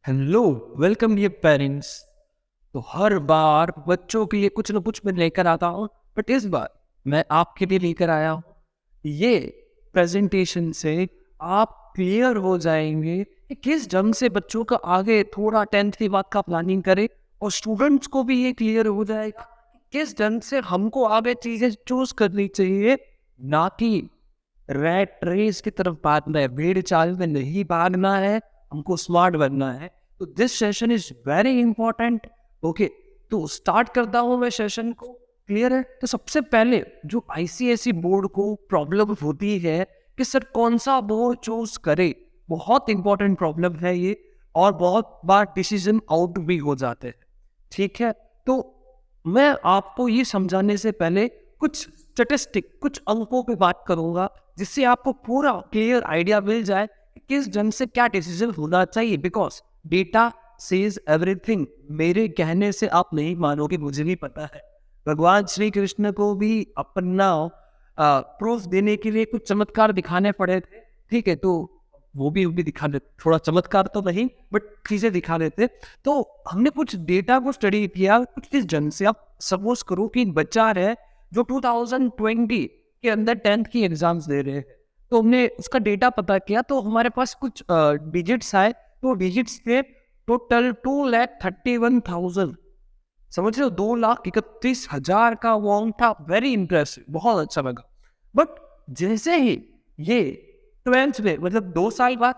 Hello, welcome dear parents. तो हर बार बच्चों के लिए कुछ न कुछ मैं लेकर आता हूँ, बट इस बार मैं आपके लिए लेकर आया हूँ। ये प्रेजेंटेशन से आप क्लियर हो जाएंगे कि किस ढंग से बच्चों का आगे थोड़ा 10th के बाद का प्लानिंग करे, और स्टूडेंट्स को भी ये क्लियर हो जाएगा कि किस ढंग से हमको आगे चीजें चूज करनी चाहिए, ना कि रैट रेस की तरफ भागना है, भीड़ चाल में नहीं भागना है, हमको स्मार्ट बनना है। तो this session is very important. Okay, तो स्टार्ट करता हूँ मैं सेशन को। क्लियर है? तो सबसे पहले जो आईसीएसई बोर्ड को प्रॉब्लम होती है कि सर कौन सा बोर्ड चूज करे, बहुत इंपॉर्टेंट प्रॉब्लम है ये, और बहुत बार डिसीजन आउट भी हो जाते हैं। ठीक है, तो मैं आपको ये समझाने से पहले कुछ स्टेटिस्टिक, कुछ अंकों पे बात करूंगा, जिससे आपको पूरा क्लियर आइडिया मिल जाए कि किस ढंग से क्या डिसीजन होना चाहिए। Because data says everything. मेरे कहने से आप नहीं मानोगे, मुझे भी पता है। भगवान श्री कृष्ण को भी अपना प्रूफ देने के लिए कुछ चमत्कार दिखाने पड़े थे। ठीक है, तो वो भी दिखा देते, थोड़ा चमत्कार तो नहीं बट चीजें दिखा देते। तो हमने कुछ डेटा को स्टडी किया कुछ इस ढंग से। आप सपोज करो कि एक बच्चा है जो 2020 के अंदर 10th की एग्जाम्स दे रहे हैं, तो हमने उसका डेटा पता किया, तो हमारे पास कुछ डिजिट्स आए। तो डिजिट्स थे टोटल 2,31,000। समझ रहे हो, 2,31,000 का अमाउंट था। वेरी इंप्रेसिव, बहुत अच्छा लगा। बट जैसे ही ये 12th में, मतलब 2 साल बाद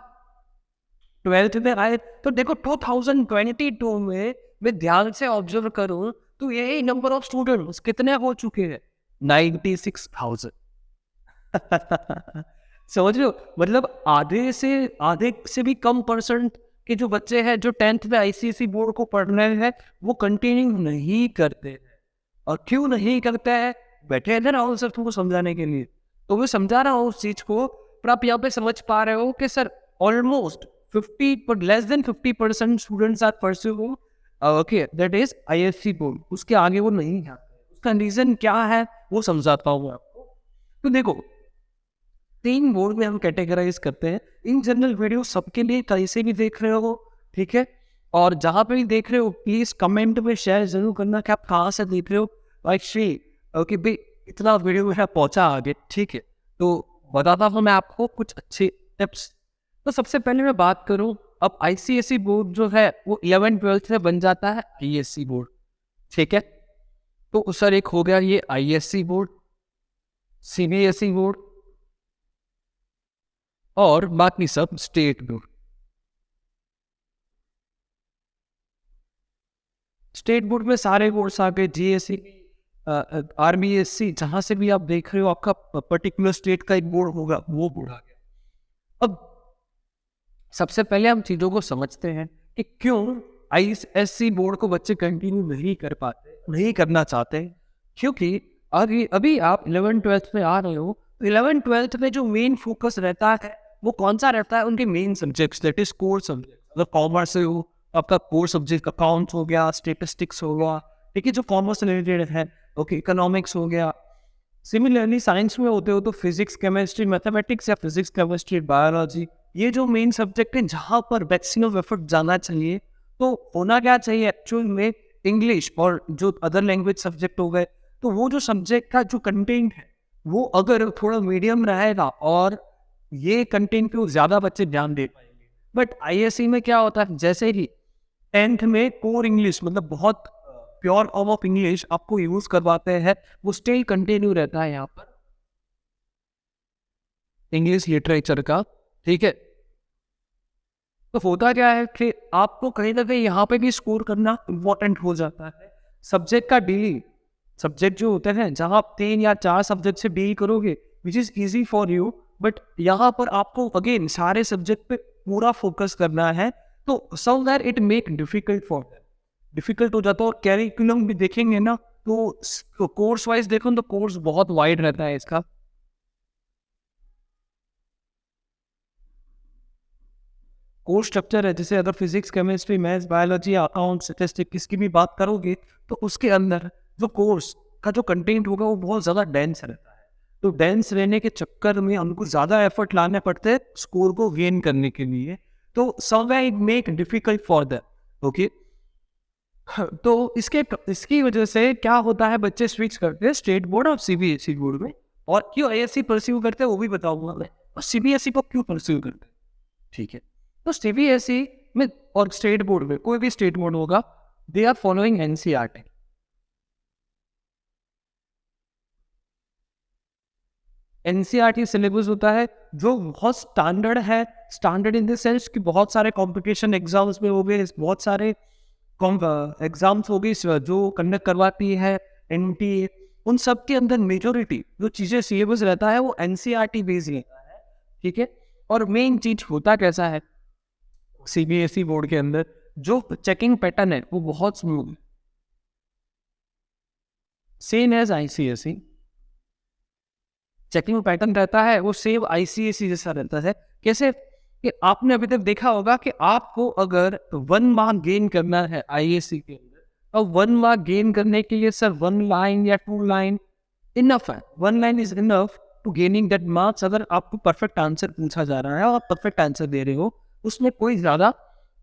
12th में आए, तो देखो 2022 में मैं ध्यान से ऑब्जर्व करूं तो यही नंबर ऑफ स्टूडेंट्स कितने हो चुके हैं, 96,000। समझ रहे हो, मतलब आधे से भी कम परसेंट के जो बच्चे हैं जो 10th में आईसीएसई बोर्ड को पढ़ रहे हैं, वो कंटिन्यू नहीं करते हैं। और क्यों नहीं करते हैं? बैठे हैं ना राहुल सर तुमको समझाने के लिए, तो मैं समझा रहा हूँ उस चीज को। पर आप यहाँ पे समझ पा रहे हो कि सर ऑलमोस्ट 50 पर less than 50% students are pursuing okay that is ISC board, उसके आगे वो नहीं जाते। उसका रीजन क्या है वो समझाता हूँ आपको। तो देखो, 3 बोर्ड में हम कैटेगराइज करते हैं। इन जनरल वीडियो सबके लिए कैसे भी देख रहे हो, ठीक है। और जहां पे भी देख रहे हो प्लीज कमेंट में शेयर जरूर करना कि आप कहाँ से देख रहे हो। लाइक श्री ओके भाई, इतना वीडियो मेरा पहुंचा आगे, ठीक है। तो बताता हूँ मैं आपको कुछ अच्छे टिप्स। तो सबसे पहले मैं बात करूं, अब आईसीएसई बोर्ड जो है वो 11th-12th में बन जाता है आईएससी बोर्ड, ठीक है। तो सर एक हो गया ये आईएससी बोर्ड, सीबीएसई बोर्ड, और बाकी सब स्टेट बोर्ड। स्टेट बोर्ड में सारे बोर्ड्स आ गए, जीएससी, आरबीएससी, जहां से भी आप देख रहे हो आपका पर्टिकुलर स्टेट का एक बोर्ड होगा, वो बोर्ड आ गया। अब सबसे पहले हम चीजों को समझते हैं कि क्यों आईएससी बोर्ड को बच्चे कंटिन्यू नहीं कर पाते, नहीं करना चाहते। क्योंकि अभी अभी आप 11th-12th में आ रहे हो, तो 11th-12th में जो मेन फोकस रहता है वो कौन सा रहता है? उनके main subjects, that is core subject. अगर कॉमर्स से हो, आपका कोर सब्जेक्ट अकाउंट्स हो गया, स्टेटिस्टिक्स हो गया, ठीक है, जो कॉमर्स रिलेटेड है। ओके, इकोनॉमिक्स हो गया। सिमिलरली साइंस में होते हो तो फिजिक्स, केमिस्ट्री, मैथमेटिक्स, या फिजिक्स, केमिस्ट्री, बायोलॉजी, ये जो मेन सब्जेक्ट है जहाँ पर मैक्सिमम एफर्ट जाना चाहिए। तो होना क्या चाहिए एक्चुअल में? इंग्लिश और जो अदर लैंग्वेज सब्जेक्ट हो गए, तो वो जो सब्जेक्ट का जो कंटेंट है वो अगर थोड़ा मीडियम रहेगा और ये कंटेंट पे ज्यादा बच्चे ध्यान दे पाएंगे। बट आईएससी में क्या होता है, जैसे ही 10th में कोर इंग्लिश, मतलब बहुत प्योर फॉर्म ऑफ इंग्लिश आपको यूज करवाते हैं, वो स्टिल कंटिन्यू रहता है यहाँ पर इंग्लिश लिटरेचर का, ठीक है। तो होता क्या है कि आपको कहीं ना कहीं यहाँ पे भी स्कोर करना इम्पोर्टेंट हो जाता है। सब्जेक्ट का डीलिंग, सब्जेक्ट जो होते हैं जहाँ आप 3 या 4 सब्जेक्ट से डील करोगे, which is easy for you, but यहाँ पर आपको अगेन सारे सब्जेक्ट पे पूरा फोकस करना है। तो some that it make difficult for them, difficult हो जाता है। और कैरिकुलम भी देखेंगे ना, तो कोर्स वाइज देखो तो कोर्स बहुत वाइड रहता है इसका। कोर्स स्ट्रक्चर है, जैसे अगर physics, chemistry, maths, biology, account, statistics, इसकी भी बात करोगे, तो उसके अंदर जो कोर्स का जो कंटेंट होगा वो बहुत ज़्यादा डेंस रहता है। तो डेंस रहने के चक्कर में हमको ज़्यादा एफर्ट लाने पड़ते हैं स्कोर को गेन करने के लिए। तो somewhere it make difficult for them. Okay, तो इसकी वजह से क्या होता है, बच्चे स्विच करते हैं स्टेट बोर्ड और सीबीएसई बोर्ड में। और क्यों आईएससी परस्यू करते हैं वो भी बताऊंगा मैं, और सीबीएसई को क्यों परस्यू करते हैं। ठीक है, तो सीबीएसई में और स्टेट बोर्ड में, कोई भी स्टेट बोर्ड होगा, they are following NCERT. NCERT syllabus होता है जो बहुत स्टैंडर्ड है। स्टैंडर्ड इन द सेंस कि बहुत सारे कंपटीशन एग्जाम्स में हो गए, बहुत सारे एग्जाम्स हो गई जो कंडक्ट करवाती है एनटीए, उन सब के अंदर मेजोरिटी जो चीज़ें सिलेबस रहता है वो एनसीईआरटी बेस्ड रहता है। ठीक है, और मेन चीज होता कैसा है सीबीएसई बोर्ड के अंदर, जो चेकिंग पैटर्न है वो बहुत smooth, same as ICSE. Checking pattern रहता है वो सेम आईसीएसई जैसा रहता है। कैसे कि आपने अभी तक देखा होगा कि आपको अगर 1 मार्क गेन करना है आईएससी के अंदर, और 1 मार्क गेन करने के लिए सर 1 लाइन या 2 लाइन इनफ है। 1 line is enough to gaining that marks. अगर आपको परफेक्ट आंसर पूछा जा रहा है और आप परफेक्ट आंसर दे रहे हो, उसमें कोई ज्यादा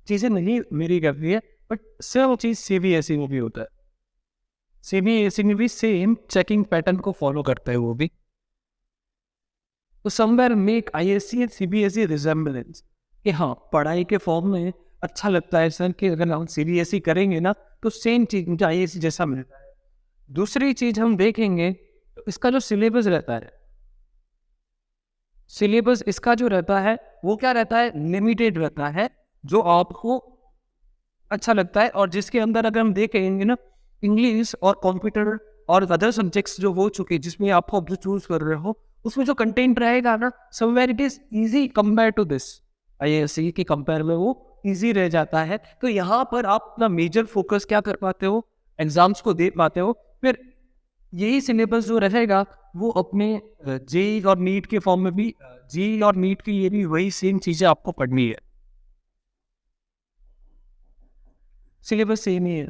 चीजें नहीं मेरी कर रही है। बट सेम चीज सीबीएसई में भी होता है। सीबीएसई में भी सेम चेकिंग पैटर्न को फॉलो करता है वो भी। तो somewhere make ISC and CBSE resemblance, कि हाँ पढ़ाई के फॉर्म में अच्छा लगता है सर कि अगर हम सीबीएसई करेंगे ना तो सेम चीज मुझे आईएससी जैसा मिलता है। दूसरी चीज हम देखेंगे तो इसका जो सिलेबस रहता है, सिलेबस इसका जो रहता है वो क्या रहता है, लिमिटेड रहता है, जो आपको अच्छा लगता है। और जिसके अंदर अगर हम देखेंगे ना, इंग्लिश और कंप्यूटर और अदर सब्जेक्ट्स जो हो चुके जिसमें आप जो चूज कर रहे हो, उसमें जो कंटेंट रहेगा ना, somewhere it is easy compare to this ISC के कंपेयर में वो इजी रह जाता है। तो यहाँ पर आप अपना मेजर फोकस क्या कर पाते हो, एग्जाम्स को दे पाते हो। फिर यही सिलेबस जो रहेगा वो अपने जेई और नीट के फॉर्म में भी, जेई और नीट के लिए भी वही सेम चीजें आपको पढ़नी है, सिलेबस सेम ही है।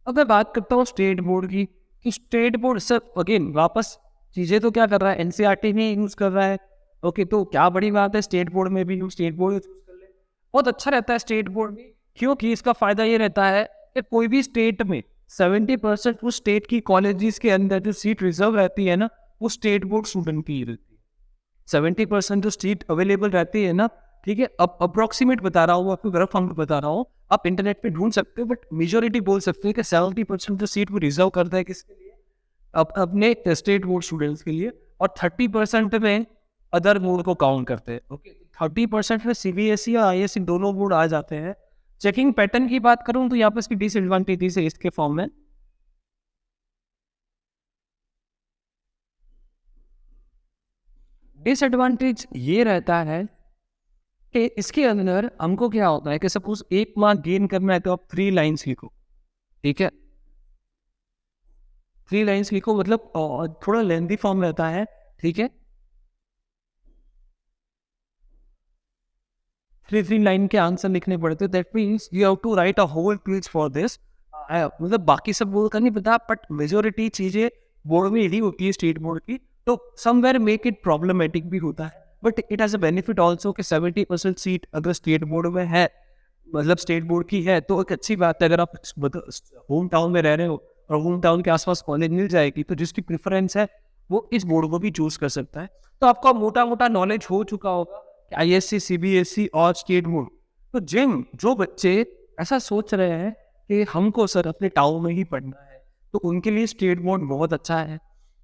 अब मैं बात करता हूँ स्टेट बोर्ड की, कि स्टेट बोर्ड सर अगेन वापस चीज़ें तो क्या कर रहा है, एनसीईआरटी में यूज़ कर रहा है। ओके, तो क्या बड़ी बात है स्टेट बोर्ड में भी स्टेट बोर्ड यूज कर ले, बहुत अच्छा रहता है स्टेट बोर्ड भी। क्योंकि इसका फायदा ये रहता है कि कोई भी स्टेट में 70% उस स्टेट की कॉलेजेस के अंदर जो सीट रिजर्व रहती है ना, वो स्टेट बोर्ड स्टूडेंट की रहती है। 70% जो सीट अवेलेबल रहती है ना, ठीक है, अब अप्रोक्सीमेट बता रहा हूँ आपको, गलत फॉर्म बता रहा हूँ, आप इंटरनेट पे ढूंढ सकते हो, बट मेजोरिटी बोल सकते हैं कि 70% जो सीट वो रिजर्व करता है किसके लिए, अपने स्टेट बोर्ड स्टूडेंट्स के लिए। और 30% में अदर बोर्ड को काउंट करते हैं। ओके, 30% में सीबीएसई और आईएससी दोनों बोर्ड आ जाते हैं। चेकिंग पैटर्न की बात करूं तो यहाँ पर इसकी डिसएडवांटेजेस है इसके फॉर्म में। डिसएडवांटेज ये रहता है कि इसके अंदर हमको क्या होता है कि सपोज 1 मार्क गेन करना है तो आप 3 लाइन्स लिखो। ठीक है, 3 लाइन्स लिखो, मतलब थोड़ा लेंथी फॉर्म रहता है। ठीक है, 3 लाइन के आंसर लिखने पड़ते हैं। That means you have to write a whole page for this. मतलब बाकी सब बोर्ड का नहीं पता, बट मेजोरिटी चीजें बोर्ड में यही होती है स्टेट बोर्ड की। तो समवेयर मेक इट प्रॉब्लमेटिक भी होता है, but it has a benefit also कि 70% सीट अगर स्टेट बोर्ड में है, मतलब स्टेट बोर्ड की है, तो एक अच्छी बात है। अगर आप होम टाउन में रह रहे हो और होम टाउन के आसपास कॉलेज मिल जाएगी, तो जिसकी प्रेफरेंस है वो इस बोर्ड को भी चूज कर सकता है। तो आपका मोटा मोटा नॉलेज हो चुका होगा आईएससी, सीबीएसई और स्टेट बोर्ड। तो जो बच्चे ऐसा सोच रहे हैं कि हमको सर अपने टाउन में ही पढ़ना है, तो उनके लिए स्टेट बोर्ड बहुत अच्छा है।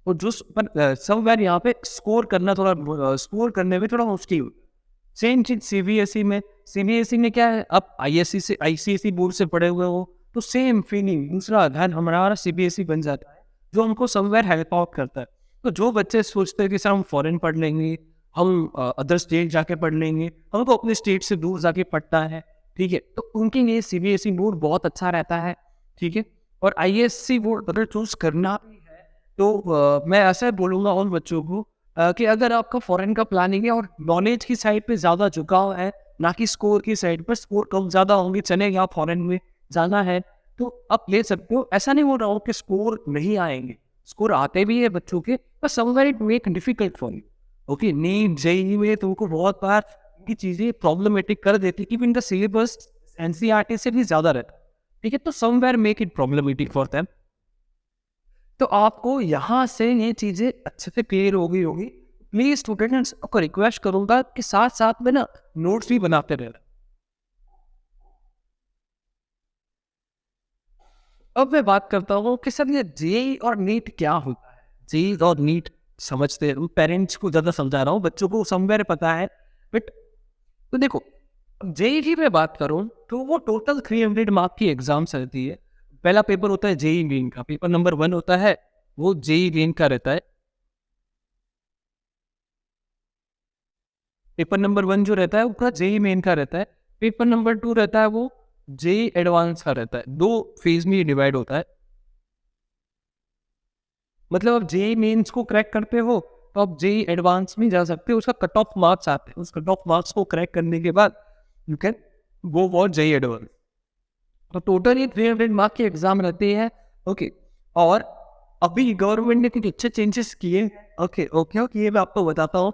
और जो समवेयर यहाँ पे स्कोर करना, थोड़ा स्कोर करने में थोड़ा मुश्किल। सेम चीज सीबीएसई में, सीबीएसई में क्या है, आप आईएससी से आईसीएसई बोर्ड से पढ़े हुए हो तो सेम फीलिंग दूसरा घर हमारा सीबीएसई बन जाता है, जो हमको समवेयर हेल्प आउट करता है। तो जो बच्चे सोचते हैं कि सर हम फॉरेन पढ़ लेंगे, हम अदर स्टेट जाके पढ़ लेंगे, हमको अपने स्टेट से दूर जाके पढ़ना है, ठीक है, तो उनके लिए सीबीएसई बोर्ड बहुत अच्छा रहता है। ठीक है, और आईएससी बोर्ड अगर चूज करना भी है तो मैं ऐसा बोलूँगा उन बच्चों को कि अगर आपका फॉरेन का प्लानिंग है और नॉलेज की साइड पे ज़्यादा झुकाव है, ना कि स्कोर की साइड पर, स्कोर कम ज़्यादा होंगे चलेगा, फॉरेन में जाना है तो आप ले सकते हो। ऐसा नहीं हो रहा हो कि स्कोर नहीं आएंगे, स्कोर आते भी है बच्चों के, पर somewhere it make difficult for you. Okay, NEET JEE में तुमको बहुत बार की चीजें प्रॉब्लमेटिक कर देती कि इनका सिलेबस एनसीईआरटी से भी ज्यादा रहता है, ठीक है, तो somewhere make it problematic for them. तो आपको यहाँ से ये चीजें अच्छे से क्लियर होगी। प्लीज स्टूडेंट्स, आपको रिक्वेस्ट करूंगा कि साथ साथ में ना नोट्स भी बनाते रहना। अब मैं बात करता हूँ कि सर ये जेई और नीट क्या होता है। जेई और नीट समझते हैं, पेरेंट्स को ज्यादा समझा रहा हूँ, बच्चों को समवेयर पता है, बट तो देखो, जेई की मैं बात करूँ तो वो टोटल 300 मार्क की एग्जाम्स रहती है। पहला पेपर होता है जेई मेन का, पेपर नंबर 1 होता है वो जेई मेन का रहता है। पेपर नंबर 1 जो रहता है वो जेई मेन का रहता है। पेपर नंबर 2 रहता है वो जेई एडवांस का रहता है। 2 फेज में डिवाइड होता है। मतलब आप जेई मेंस को क्रैक करते हो तो आप जेई एडवांस में जा सकते हो। उसका कट ऑफ मार्क्स आते हैं, उस कट ऑफ मार्क्स को क्रैक करने के बाद you can go for JEE advance. तो टोटल ये 300 मार्क की एग्जाम रहती है। ओके, और अभी गवर्नमेंट ने कुछ अच्छे चेंजेस किए। ओके ओके ओके, ये मैं आपको बताता हूँ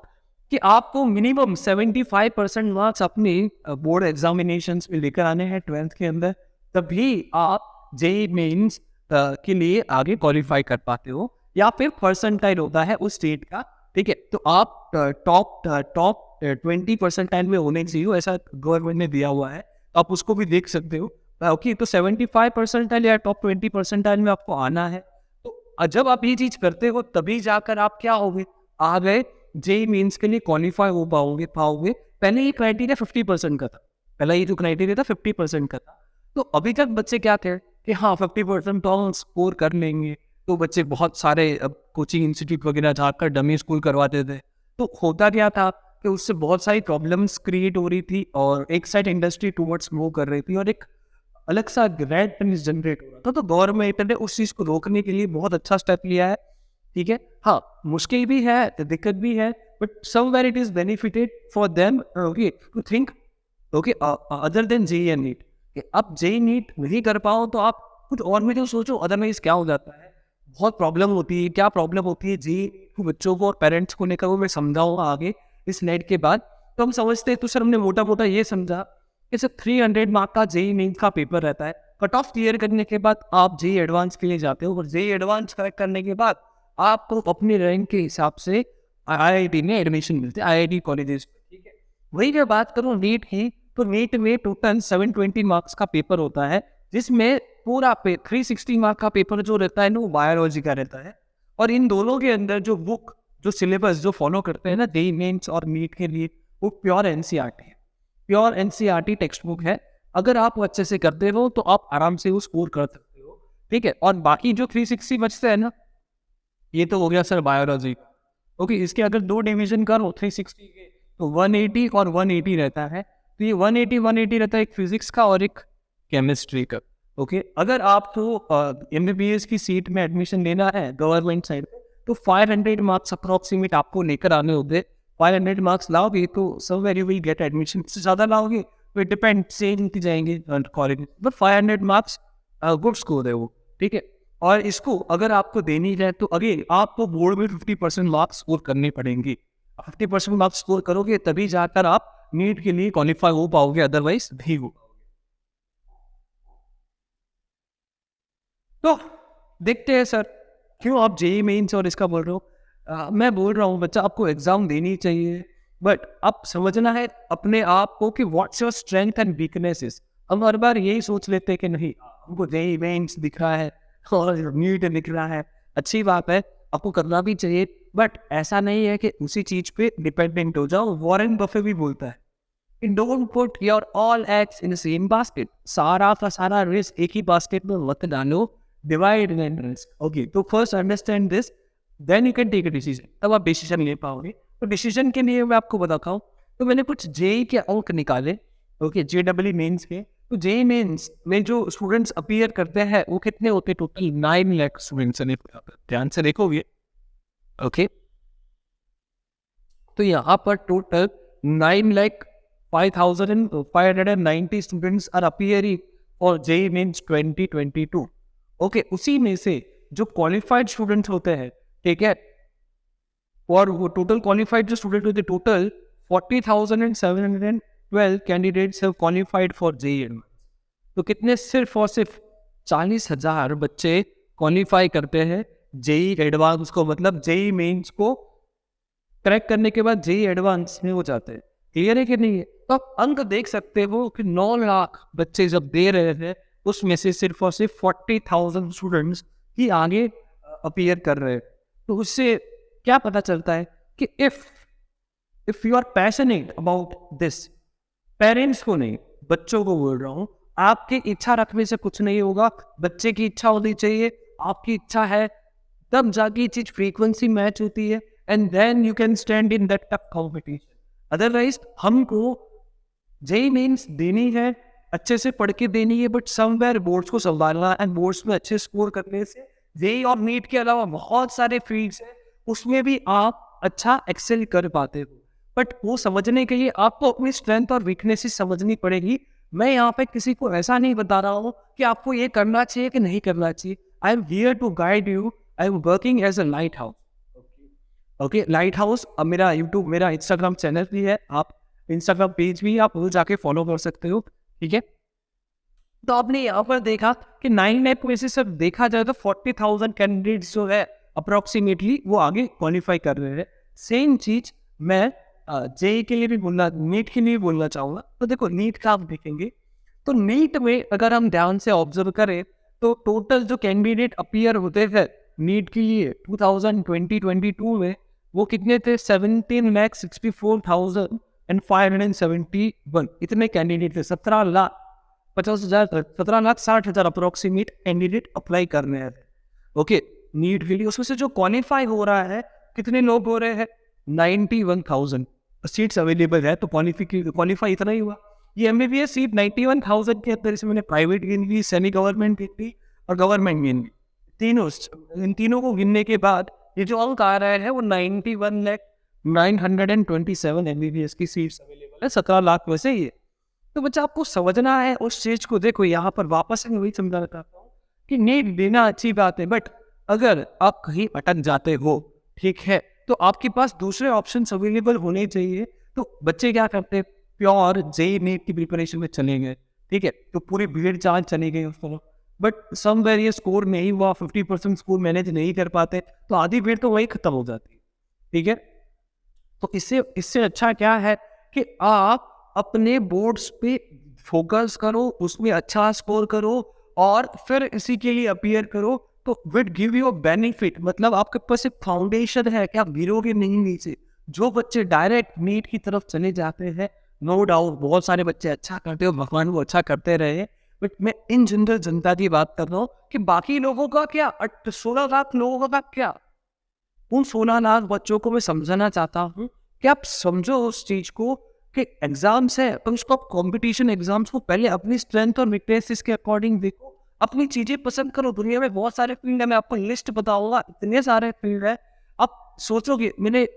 कि आपको मिनिमम 75% मार्क्स अपने बोर्ड एग्जामिनेशंस में लेकर आने हैं 12th के अंदर, तभी आप जेई मेंस के लिए आगे क्वालिफाई कर पाते हो, या फिर परसेंटाइल होता है उस स्टेट का, ठीक है। तो आप टॉप टॉप 20% में होने चाहिए, ऐसा गवर्नमेंट ने दिया हुआ है, आप उसको भी देख सकते हो। ओके, तो 75% या टॉप 20% में आपको आना है। तो जब आप ये चीज करते हो तभी जाकर आप क्या होगे, आ गए जेई मेंस के लिए क्वालिफाई हो पाओगे। पहले ये क्राइटेरिया 50% का था, पहला ये जो क्राइटेरिया था 50% का था। तो अभी तक बच्चे क्या थे कि हाँ 50% तो हम स्कोर कर लेंगे, तो बच्चे बहुत सारे कोचिंग इंस्टीट्यूट वगैरह जाकर डमी स्कूल करवाते थे। तो होता क्या था कि उससे बहुत सारी प्रॉब्लम्स क्रिएट हो रही थी, और एक साइड इंडस्ट्री टूवर्ड्स मूव कर रही थी, और एक अलग सा रेड जनरेट हो रहा था। तो गवर्नमेंट ने उस चीज को रोकने के लिए बहुत अच्छा स्टेप लिया है, ठीक है। हाँ, मुश्किल भी है, दिक्कत भी है, but somewhere it is benefited for them, okay, to think, okay, other than JEE and NEET. अब जेई नीट नहीं कर पाओ तो आप कुछ और में जो सोचो, अदरवाइज क्या हो जाता है, बहुत प्रॉब्लम होती है। क्या प्रॉब्लम होती है जेई को बच्चों को और पेरेंट्स को लेकर, वो मैं समझाऊंगा आगे इस नेट के बाद। तो हम समझते हैं, तो सर हमने मोटा मोटा ये समझा कि सर 300 मार्क का जेई मेंस का पेपर रहता है। कट ऑफ क्लियर करने के बाद आप जेई एडवांस के लिए जाते हो, और जेई एडवांस करेक्ट करने के बाद आपको अपने रैंक के हिसाब से आईआईटी में एडमिशन मिलते हैं, आईआईटी कॉलेजेस, ठीक है। वही मैं बात करूँ नीट की, तो नीट में टोटल 720 मार्क्स का पेपर होता है, जिसमें पूरा 360 मार्क का पेपर जो रहता है ना, वो बायोलॉजी का रहता है। और इन दोनों के अंदर जो बुक, जो सिलेबस जो फॉलो करते हैं ना जेई मेंस और नीट के लिए, वो प्योर एनसीईआरटी है, प्योर एनसीईआरटी टेक्स्ट बुक है। अगर आप वो अच्छे से करते हो तो आप आराम से वो स्कोर कर सकते हो, ठीक है। और बाकी जो 360 बचते हैं ना, ये तो हो गया सर बायोलॉजी। ओके, इसके अगर 2 डिवीजन करो 360 के, तो 180 और 180 रहता है। तो ये 180 रहता है, एक फिजिक्स का और एक केमिस्ट्री का। ओके, अगर आपको एमबीबीएस की सीट में एडमिशन लेना है गवर्नमेंट साइड पे, तो 500 मार्क्स अप्रोक्सीमेट आपको लेकर आने होंगे। 500 मार्क्स लाओगे तो somewhere you will get admission. से ज़्यादा लाओगे तो डिपेंड से नीचे जाएंगे college, but 500 marks good score है वो, ठीक है। और इसको अगर आपको देनी है तो अगेन आपको बोर्ड में 50% मार्क्स स्कोर करने पड़ेंगे। 50% मार्क्स स्कोर करोगे तभी जाकर आप नीट के लिए क्वालिफाई हो पाओगे, अदरवाइज नहीं हो पाओगे। तो देखते हैं सर, क्यों आप जेई मेंस और इसका बोल रहे हो। मैं बोल रहा हूँ बच्चा आपको एग्जाम देनी चाहिए, बट अब समझना है अपने आप को कि what's your strength and weaknesses. हम हर बार यही सोच लेते हैं कि नहीं हमको जेई मेंस दिख रहा है और नीट दिख रहा है, अच्छी बात है, आपको करना भी चाहिए, बट ऐसा नहीं है कि उसी चीज पे डिपेंडेंट हो जाओ। वॉरेन बफे भी बोलता है, don't put your all eggs in the same basket. सारा का सारा रिस्क एक ही बास्केट में मत डालो, डिवाइड एंड रिस्क। ओके, तो first understand this, then you can take a decision, तब आप डिसीजन ले पाओगे। तो डिसीजन के लिए मैं आपको बताता हूँ, तो मैंने कुछ जेई के अंक निकाले, ओके, जेडब्ल्यू मेंस के। तो जेई मेंस में जो स्टूडेंट्स अपीयर करते हैं वो कितने होते हैं, टोटल 9 लाख स्टूडेंट्स। ध्यान से देखोगे, ओके, तो यहाँ पर total 9,05,590 students are appearing for JEE means 2022। Okay, उसी में से जो क्वालिफाइड स्टूडेंट्स होते हैं, ठीक है, और वो टोटल क्वालिफाइड जो स्टूडेंट होते हैं total 40,712 candidates have qualified for JEE advance. तो कितने, सिर्फ और सिर्फ 40,000 बच्चे क्वालिफाई करते हैं जेईई एडवांस को, मतलब जेईई मेंस को क्रैक करने के बाद जेईई एडवांस में हो जाते हैं। क्लियर है कि नहीं है? तो आप अंक देख सकते हो कि 9 लाख बच्चे जब दे रहे थे, उसमें से सिर्फ और सिर्फ 40,000 स्टूडेंट्स ही आगे अपीयर कर रहे हैं। तो उससे क्या पता चलता है कि if you are passionate about this, parents को नहीं, बच्चों को बोल रहा हूँ, आपकी इच्छा रखने से कुछ नहीं होगा, बच्चे की इच्छा होनी चाहिए, आपकी इच्छा है, तब जाके ये चीज फ्रीक्वेंसी मैच होती है, and then you can stand in that tough competition. Otherwise हमको जेईई मेंस देनी है, अच्छे से पढ़ के देनी है, बट समवेयर बोर्ड्स को संभालना एंड बोर्ड्स में अच्छे स्कोर करने से जेईई और नीट के अलावा बहुत सारे फील्ड्स हैं, उसमें भी आप अच्छा एक्सेल कर पाते हो। बट वो समझने के लिए आपको अपनी स्ट्रेंथ और वीकनेसेस समझनी पड़ेगी। मैं यहाँ पे किसी को ऐसा नहीं बता रहा हूँ कि आपको ये करना चाहिए कि नहीं करना चाहिए। I am here to guide you, I am working as a lighthouse. Okay, lighthouse अब मेरा यूट्यूब, मेरा इंस्टाग्राम चैनल भी है, आप इंस्टाग्राम पेज भी आप वो जाके फॉलो कर सकते हो, ठीक है। तो आपने यहाँ पर देखा कि 9 लाख में से सब देखा जाए तो 40,000 कैंडिडेट्स जो है अप्रोक्सीमेटली वो आगे क्वालिफाई कर रहे हैं। सेम चीज मैं जेईई के लिए भी बोलना, नीट के लिए भी बोलना चाहूँगा। तो देखो नीट का आप देखेंगे तो नीट में अगर हम ध्यान से ऑब्जर्व करें तो टोटल जो कैंडिडेट अपीयर होते थे नीट के लिए 2020-22 में, वो कितने थे? 17,64,571 इतने कैंडिडेट थे। 17,50,000 अप्रोक्सीमेट कैंडिडेट अप्लाई कर रहे हैं, ओके, नीट के लिए। उसमें से जो क्वालिफाई हो रहा है, कितने लोग हो रहे हैं? 91,000 सीट्स अवेलेबल है, तो क्वालिफाई इतना ही हुआ। ये एमबीबीएस सीट 91,000 के अंदर, इसमें प्राइवेट गिन ली, सेमी गवर्नमेंट गिन ली और गवर्नमेंट गिन ली, तीनों। इन तीनों को गिनने के बाद ये जो अंक आ रहा है वो 91,927 एमबीबीएस की सीट्स अवेलेबल है 17 लाख में से। ये तो बच्चा आपको समझना है उस चीज को। देखो यहाँ पर वापस से मैं वही समझाना चाहता हूँ कि नीट देना अच्छी बात है, बट अगर आप कहीं अटक जाते हो, ठीक है, तो आपके पास दूसरे ऑप्शन अवेलेबल होने चाहिए। तो बच्चे क्या करते हैं? प्योर जेईई नीट की प्रिपरेशन में चले गए, ठीक है, तो पूरी भीड़ चाल चली गई उसको, बट समवेयर ये स्कोर नहीं हुआ, 50% स्कोर मैनेज नहीं कर पाते, तो आधी भीड़ तो वही खत्म हो जाती है, ठीक है। तो इससे अच्छा क्या है कि आप अपने बोर्ड्स पे फोकस करो, उसमें अच्छा स्कोर करो और फिर इसी के लिए अपीयर करो, तो विट गिव यू बेनिफिट। मतलब आपके पास एक फाउंडेशन है कि आप गिरोगे नहीं नीचे। जो बच्चे डायरेक्ट नीट की तरफ चले जाते हैं, नो डाउट बहुत सारे बच्चे अच्छा करते हो, भगवान वो अच्छा करते रहे, बट मैं इन जनरल जनता की बात कर रहा हूँ कि बाकी लोगों का क्या, 16 लाख लोगों का क्या, उन 16 लाख बच्चों को मैं समझाना चाहता हूँ कि आप समझो उस चीज को कि एग्जाम्स है, तो उसको आप कॉम्पिटिशन एग्जाम्स को पहले अपनी स्ट्रेंथ और वीकनेसेस के अकॉर्डिंग देखो, अपनी चीजें पसंद करो। दुनिया में बहुत सारे फील्ड है, मैं आपको लिस्ट बताऊंगा, इतने सारे फील्ड है। आप सोचोगे, मैंने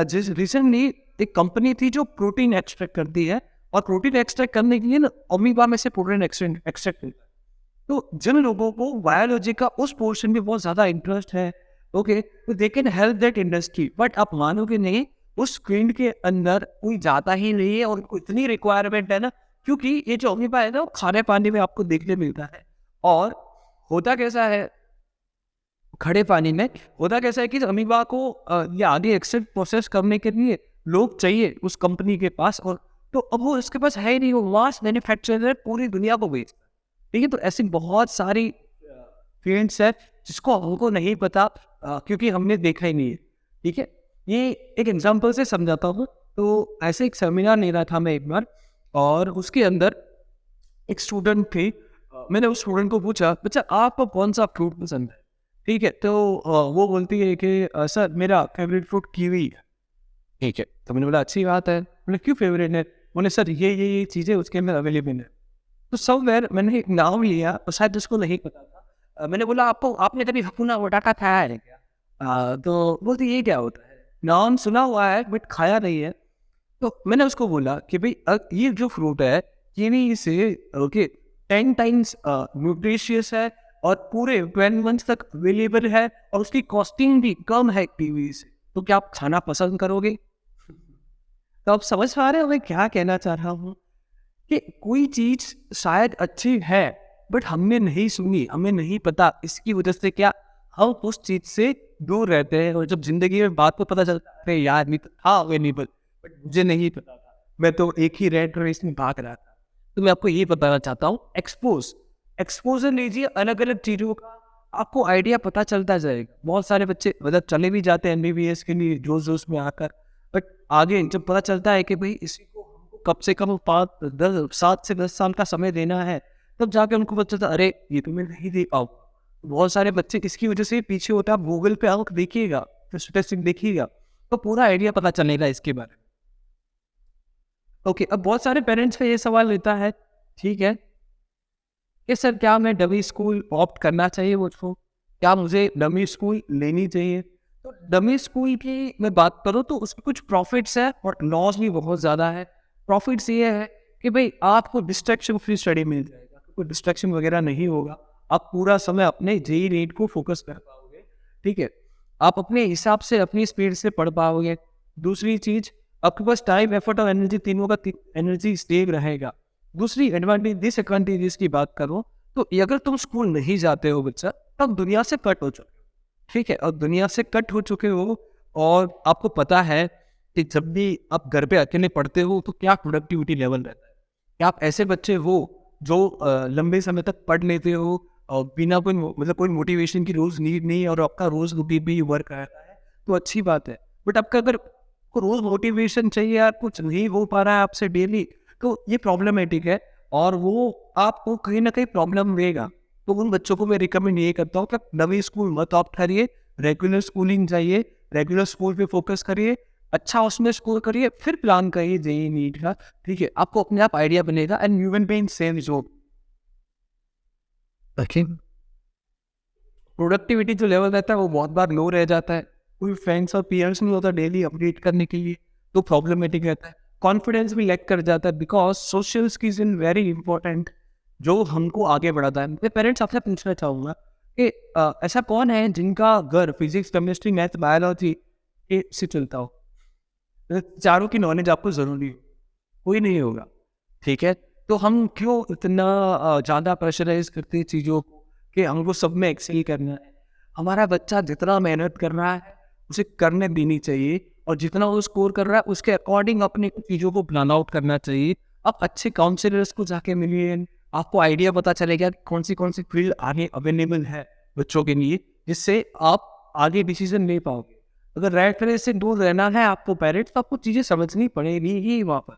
जिस रिसेंटली एक कंपनी थी जो प्रोटीन एक्सट्रैक्ट करती है, और प्रोटीन एक्सट्रैक्ट करने के लिए ना अमीबा में से प्रोटीन एक्सट्रैक्ट होता है। तो जिन लोगों को बायोलॉजी का उस पोर्शन में बहुत ज्यादा इंटरेस्ट है, ओके, तो they can help that industry. But आप मानोगे नहीं, उस फील्ड के अंदर कोई जाता ही नहीं है, और उनको इतनी रिक्वायरमेंट है ना, क्योंकि ये जो अमीबा है ना, वो खाने पानी में आपको देखने मिलता है। और होता कैसा है, खड़े पानी में होता कैसा है कि अमीबा को ये आगे एक्सट्रैक्ट प्रोसेस करने के लिए लोग चाहिए उस कंपनी के पास, और तो अब वो इसके पास है ही नहीं, वो मास मैन्युफैक्चरर पूरी दुनिया को बेचता है, ठीक है। तो ऐसी बहुत सारी फील्ड्स है जिसको हमको नहीं पता, क्योंकि हमने देखा ही नहीं है, ठीक है। ये एक एग्जांपल से समझाता हूँ। तो ऐसे एक सेमिनार ले रहा था मैं एक बार, और उसके अंदर एक स्टूडेंट थे। मैंने उस स्टूडेंट को पूछा, बच्चा आपको कौन सा फ्रूट पसंद है, ठीक है। तो वो बोलती है कि सर मेरा फेवरेट फ्रूट कीवी है, ठीक है। तो मैंने बोला अच्छी बात है, मैंने क्यों फेवरेट है? बोले सर ये चीज़ें उसके अंदर अवेलेबल है। तो समवेयर मैंने एक नाम लिया, और शायद उसको नहीं पता था। मैंने बोला आपने कभी हकुना वटाका खाया है क्या? तो बोलती ये क्या होता है? नाम सुना हुआ है बट खाया नहीं है। तो मैंने उसको बोला कि भाई ये जो फ्रूट है, कीवी से ओके 10 टाइम्स न्यूट्रिशियस है, और पूरे 12 मंथ्स तक अवेलेबल है, और उसकी कॉस्टिंग भी कम है कीवी से। तो क्या आप खाना पसंद करोगे? तो आप समझ पा रहे हो मैं क्या कहना चाह रहा हूँ कि कोई चीज शायद अच्छी है बट हमने नहीं सुनी, हमें नहीं पता, इसकी वजह से क्या हम उस चीज से दूर रहते हैं। और जब जिंदगी में बात को पता चलता है अरे यार नहीं तो था अवेलेबल बट मुझे नहीं पता था, मैं तो एक ही रेट रेस में भाग रहा था। तो मैं आपको ये बताना चाहता हूँ, एक्सपोजर लीजिए अलग अलग चीजों का, आपको आइडिया पता चलता जाएगा। बहुत सारे बच्चे मतलब चले भी जाते हैं एमबीबीएस के लिए जोश जोश में आकर, बट आगे जब पता चलता है कि भाई इसी को हमको कम से कम 7 से 10 साल का समय देना है, तब जाके उनको पता चलता अरे ये तो मैं नहीं दे पाऊँ। बहुत सारे बच्चे किसकी वजह से पीछे होता है, आप गूगल पे आंक देखिएगा, फिर स्टेटिस्टिक देखिएगा, तो पूरा आइडिया पता चलेगा इसके बारे में। ओके, अब बहुत सारे पेरेंट्स का ये सवाल रहता है, ठीक है कि सर क्या मैं डमी स्कूल ऑप्ट करना चाहिए मुझको, क्या मुझे डमी स्कूल लेनी चाहिए? तो डमी स्कूल की मैं बात करूँ तो उसमें कुछ प्रॉफिट्स है और लॉस भी बहुत ज़्यादा है। प्रॉफिट्स ये है कि भाई आपको डिस्ट्रैक्शन फ्री स्टडी मिल जाएगा, कोई डिस्ट्रैक्शन वगैरह नहीं होगा, आप पूरा समय अपने जेई नीट को फोकस कर पाओगे, ठीक है, आप अपने हिसाब से अपनी स्पीड से पढ़ पाओगे। दूसरी चीज, आपके पास टाइम एफर्ट और एनर्जी तीनों का एनर्जी सेव रहेगा। दूसरी एडवांटेज डिसएडवांटेजेस की बात करो तो ये अगर तुम स्कूल नहीं जाते हो बच्चा, तब दुनिया से कट हो चुके हो, ठीक है, और दुनिया से कट हो चुके हो और आपको पता है कि जब भी आप घर पे अकेले पढ़ते हो तो क्या प्रोडक्टिविटी लेवल रहता है। क्या आप ऐसे बच्चे हो जो लंबे समय तक पढ़ लेते हो और बिना कोई मतलब कोई मोटिवेशन की रोज नीड नहीं और आपका रोज रूटीन भी वर्क रहता है, तो अच्छी बात है। बट आपका अगर को रोज मोटिवेशन चाहिए यार, कुछ नहीं हो पा रहा है आपसे डेली, तो ये प्रॉब्लमेटिक है और वो आपको कहीं ना कहीं प्रॉब्लम देगा। तो उन बच्चों को मैं रिकमेंड ये करता हूँ कि आप नवी स्कूल मत ऑप्ट करिए, रेगुलर स्कूलिंग चाहिए, रेगुलर स्कूल पे फोकस करिए, अच्छा उसमें स्कोर करिए, फिर प्लान करिए जेई नीट का, ठीक है, आपको अपने आप आइडिया बनेगा and you will be in same zone. लेकिन प्रोडक्टिविटी जो लेवल रहता है वो बहुत बार लो रह जाता है, कोई फ्रेंड्स और पीयर्स नहीं होता डेली अपडेट करने के लिए, तो प्रॉब्लमेटिक रहता है। कॉन्फिडेंस भी लैक कर जाता है because social skills in very important जो हमको आगे बढ़ाता है। मैं पेरेंट्स आपसे पूछना चाहूँगा कि ऐसा कौन है जिनका घर फिजिक्स केमिस्ट्री मैथ बायोलॉजी के से चलता हो, चारों की नॉलेज आपको ज़रूरी हो? कोई नहीं होगा, ठीक है। तो हम क्यों इतना ज़्यादा प्रेशराइज करते हैं चीज़ों को कि हमको सब में एक्सेल करना है? हमारा बच्चा जितना मेहनत कर रहा है उसे करने देनी चाहिए और जितना वो स्कोर कर रहा है उसके अकॉर्डिंग अपनी चीज़ों को प्लान आउट करना चाहिए। आप अच्छे काउंसलर्स को जाके मिलिए, आपको आइडिया पता चलेगा कि कौन सी फील्ड आगे अवेलेबल है बच्चों के लिए, जिससे आप आगे डिसीजन ले पाओगे। अगर रैट रेस से दूर रहना है आपको पेरेंट्स, तो आपको चीज़ें समझनी पड़ेगी ही वहाँ पर।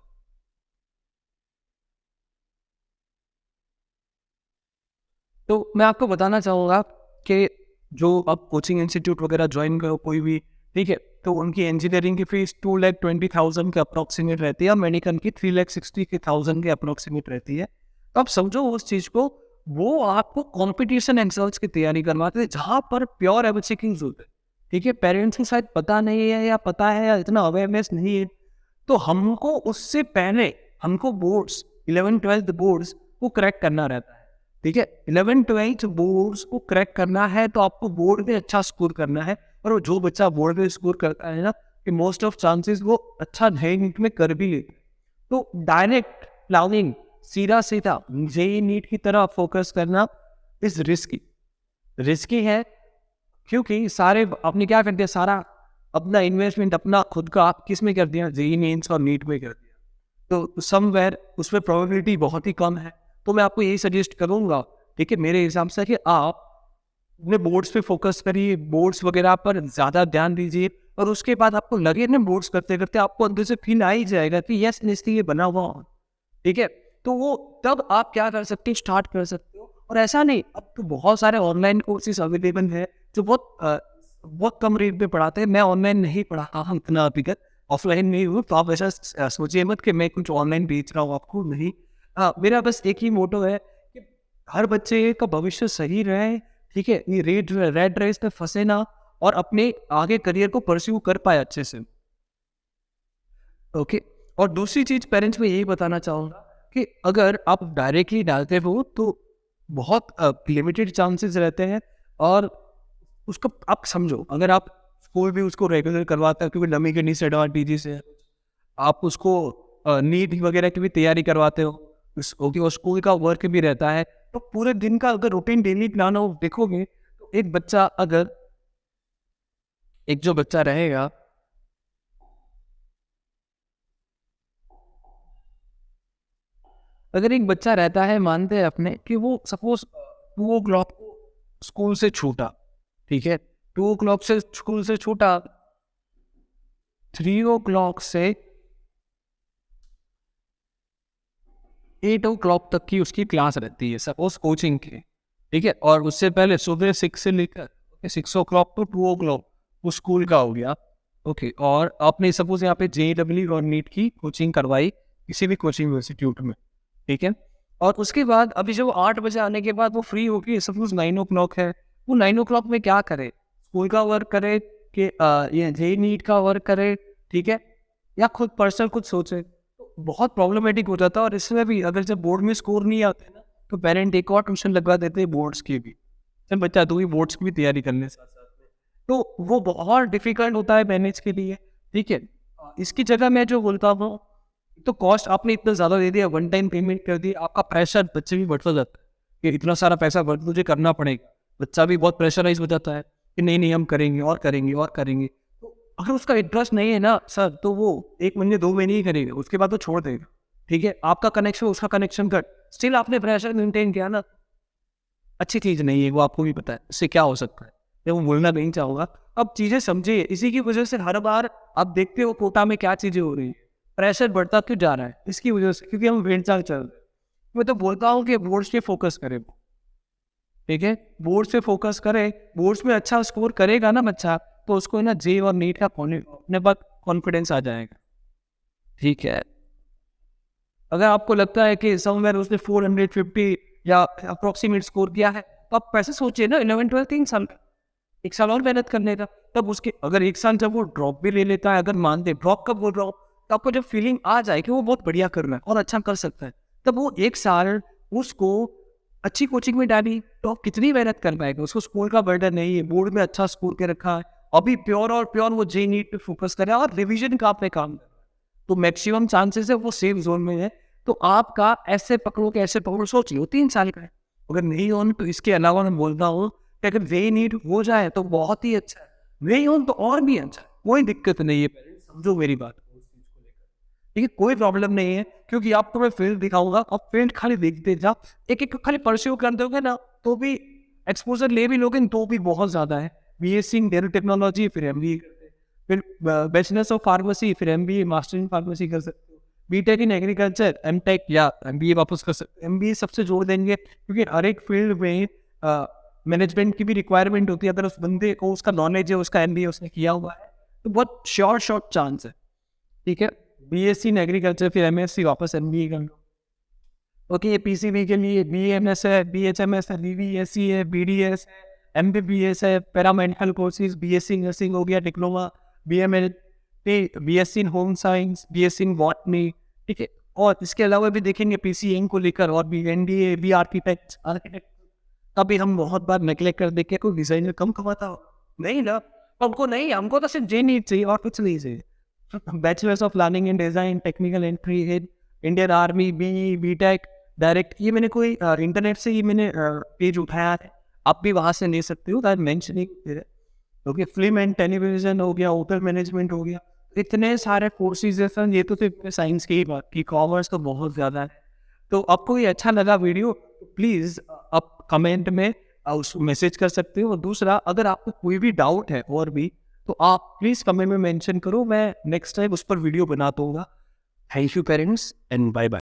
तो मैं आपको बताना चाहूँगा कि जो आप कोचिंग इंस्टीट्यूट वगैरह ज्वाइन करो कोई भी, ठीक है, तो उनकी इंजीनियरिंग की फीस 2,20,000 के अप्रॉक्सीमेट रहती है और मेडिकल की 3,60,000 के अप्रॉक्सीमेट रहती है। तो आप समझो उस चीज़ को, वो आपको कॉम्पिटिशन एग्जाम्स की तैयारी करवाते हैं जहाँ पर प्योर एवरीथिंग होते हैं, ठीक है। पेरेंट्स को शायद पता नहीं है या पता है या इतना अवेयरनेस नहीं है, तो हमको उससे पहले हमको बोर्ड्स 11th-12th बोर्ड्स को क्रैक करना रहता है, ठीक है। 11th-12th बोर्ड्स को क्रैक करना है तो आपको बोर्ड में अच्छा स्कोर करना है, और वो जो बच्चा बोर्ड में स्कोर करता है ना, कि मोस्ट ऑफ चांसेस वो अच्छा नीट में कर भी लेते हैं। तो डायरेक्ट प्लानिंग सीधा सीधा जेई नीट की तरह फोकस करना इज रिस्की, रिस्की है, क्योंकि सारे अपने क्या करते हैं, सारा अपना इन्वेस्टमेंट अपना खुद का किस में कर दिया, जेई मेंस और नीट में कर दिया, तो समवेयर उसमें प्रोबेबिलिटी बहुत ही कम है। तो मैं आपको यही सजेस्ट करूंगा, ठीक है, मेरे हिसाब से, कि आप अपने बोर्ड्स पे फोकस करिए, बोर्ड्स वगैरह पर ज़्यादा ध्यान दीजिए, और उसके बाद आपको लगे ना बोर्ड्स करते करते आपको अंदर से फील आ ही जाएगा कि यस निश्चित ये बना हुआ हो, ठीक है। तो वो तब आप क्या कर सकते हैं, स्टार्ट कर सकते हो। और ऐसा नहीं, अब तो बहुत सारे ऑनलाइन कोर्सेज अवेलेबल है जो बहुत कम रेट पे पढ़ाते हैं। मैं ऑनलाइन नहीं पढ़ाता हूँ इतना अभी तक, ऑफलाइन नहीं हूँ, तो आप ऐसा सोचिए मत कि मैं कुछ ऑनलाइन बेच रहा हूँ आपको, नहीं। हाँ, मेरा बस एक ही मोटो है कि हर बच्चे का भविष्य सही रहे, ठीक है, ये रेड रेस में फंसे ना, और अपने आगे करियर को परस्यू कर पाए अच्छे से, ओके। और दूसरी चीज पेरेंट्स में यही बताना चाहूँगा कि अगर आप डायरेक्टली डालते हो तो बहुत लिमिटेड चांसेस रहते हैं, और उसको आप समझो, अगर आप स्कूल भी उसको रेगुलर करवाते हैं, क्योंकि डमी के डिसएडवांटेजेस है, आप उसको नीट वगैरह की भी तैयारी करवाते हो, और स्कूल का वर्क भी रहता है, तो पूरे दिन का अगर रूटीन डेली प्लान हो देखोगे, तो एक जो बच्चा रहेगा, अगर एक बच्चा रहता है, मानते हैं अपने कि वो सपोज 2 o'clock को स्कूल से छूटा, ठीक है, 2 o'clock से स्कूल से छूटा, 3 o'clock से 8 o'clock तक की उसकी क्लास रहती है सपोज कोचिंग की, ठीक है, और उससे पहले सुबह 6 से लेकर 6 o'clock to 2 o'clock वो स्कूल का हो गया, ओके। और आपने सपोज यहाँ पे JEE और नीट की कोचिंग करवाई किसी भी कोचिंग इंस्टीट्यूट में, ठीक है, और उसके बाद अभी जब 8 बजे आने के बाद वो फ्री होगी, सपोज 9 o'clock है, वो 9 o'clock में क्या करे, स्कूल का वर्क करे कि ये JEE का वर्क करे, ठीक है, या खुद पर्सनल कुछ सोचे, तो बहुत प्रॉब्लमेटिक हो जाता है। और इसमें भी अगर जब बोर्ड में स्कोर नहीं आते ना, तो पेरेंट एक और ट्यूशन लगवा देते हैं बोर्ड्स की भी, जब बच्चा 2 ही बोर्ड्स की भी तैयारी करने साथ साथ में, तो वो बहुत डिफिकल्ट होता है मैनेज के लिए, ठीक है। इसकी जगह मैं जो बोलता हूँ, तो कॉस्ट आपने इतना ज़्यादा दे दिया, वन टाइम पेमेंट कर दी, आपका प्रेशर बच्चे भी बढ़ता जाता है कि इतना सारा पैसा मुझे करना पड़ेगा, बच्चा भी बहुत प्रेशराइज हो जाता है कि नहीं नहीं हम करेंगे और करेंगे और करेंगे। तो अगर उसका इंटरेस्ट नहीं है ना सर, तो वो 1 महीने 2 महीने ही करेगा, उसके बाद वो छोड़ देगा, ठीक है। आपका कनेक्शन उसका कनेक्शन कट, स्टिल आपने प्रेशर मेंटेन किया ना, अच्छी चीज़ नहीं है, वो आपको भी पता है इससे क्या हो सकता है, मैं वो बोलना नहीं चाहूँगा। अब चीज़ें समझिए, इसी की वजह से हर बार आप देखते हो कोटा में क्या चीज़ें हो रही है, प्रेशर बढ़ता क्यों जा रहा है, इसकी वजह से, क्योंकि हम भेड़चाल चल रहे हैं। मैं तो बोलता हूँ कि बोर्ड्स पे फोकस करें, ठीक है, बोर्ड्स पे फोकस करें, बोर्ड्स में अच्छा स्कोर करेगा ना बच्चा, तो उसको ना जे और नीट का अपने पास कॉन्फिडेंस आ जाएगा, ठीक है। अगर आपको लगता है कि समवेयर उसने 450 या अप्रोक्सीमेट स्कोर किया है, तो आप पैसे सोचिए ना, 11-12 3 साल का, 1 साल और मेहनत करने का, तब उसके अगर 1 साल जब वो ड्रॉप भी ले लेता है, अगर मान दे ड्रॉप कब बोल रहा हूँ, तो आपको जब फीलिंग आ जाए कि वो बहुत बढ़िया कर रहा है और अच्छा कर सकता है, तब वो 1 साल उसको अच्छी कोचिंग में डाली, तो आप कितनी मेहनत कर पाएगा, उसको स्कूल का बर्डन नहीं है, बोर्ड में अच्छा स्कोर के रखा है, अभी प्योर और प्योर वो जे नीट पे फोकस करे और रिविजन का पे काम करे, तो मैक्सिमम चांसेस है वो सेफ जोन में है। तो आपका ऐसे पकड़ो सोच लो 3 साल का है, अगर नहीं हो तो इसके अलावा मैं बोलता हूँ कि अगर वे नीट हो जाए तो बहुत ही अच्छा है, नहीं हो तो और भी अच्छा है, कोई दिक्कत नहीं है, पेरेंट्स समझो मेरी बात उस चीज को लेकर, ठीक है, कोई प्रॉब्लम नहीं है, क्योंकि आपको मैं फील्ड दिखाऊंगा, आप फील्ड खाली देखते जाओ, एक एक खाली परस्यू कर दोगे ना, तो भी एक्सपोजर ले भी लोगे तो भी बहुत ज्यादा है। BSc इन डेयरी टेक्नोलॉजी, फिर MBA करते हैं, फिर बैचलर्स ऑफ फार्मेसी, फिर MBA मास्टर इन फार्मेसी कर सकते हो, B.Tech इन एग्रीकल्चर, M.Tech या MBA वापस कर सकते हो, MBA सबसे जोड़ देंगे, क्योंकि हर एक फील्ड में मैनेजमेंट की भी रिक्वायरमेंट होती है, अगर उस बंदे को उसका नॉलेज है, उसका MBA उसने किया हुआ है, तो बहुत शॉर्ट चांस है, ठीक है। BSc इन एग्रीकल्चर, फिर MSc वापस MBA कर लो, ओके। ये PCB के लिए BAMS है, BHMS है, BVSC है, BDS है, MBBS है, पैरामेडिकल कोर्सेज, BSc नर्सिंग हो गया, diploma, BML, BSc in home science, BSc in botany, ठीक है। और इसके अलावा भी देखेंगे PCM को लेकर, और भी NDA, भी आर्किटेक्ट, तभी हम बहुत बार नेगलेक्ट कर देखे कोई डिजाइनर कम कमाता हो, नहीं ना, हमको नहीं, हमको तो सिर्फ जे नीड चाहिए और कुछ नहीं चाहिए। Bachelors of planning and design, technical entry, Indian army, B.Tech direct, ये मैंने कोई इंटरनेट से ही मैंने पेज उठाया है, आप भी वहाँ से ले सकते हो, that mentioning, okay. Film and television हो गया, होटल मैनेजमेंट हो गया, इतने सारे कोर्सेज है सर, ये तो सिर्फ साइंस की ही बात की, कॉमर्स तो बहुत ज़्यादा है। तो आपको ये अच्छा लगा वीडियो, तो प्लीज़ आप कमेंट में उस मैसेज कर सकते हो, और दूसरा अगर आपको कोई भी डाउट है और भी, तो आप प्लीज़ कमेंट में मेंशन करो, मैं नेक्स्ट टाइम उस पर वीडियो बना दूंगा। Thank you parents and bye bye.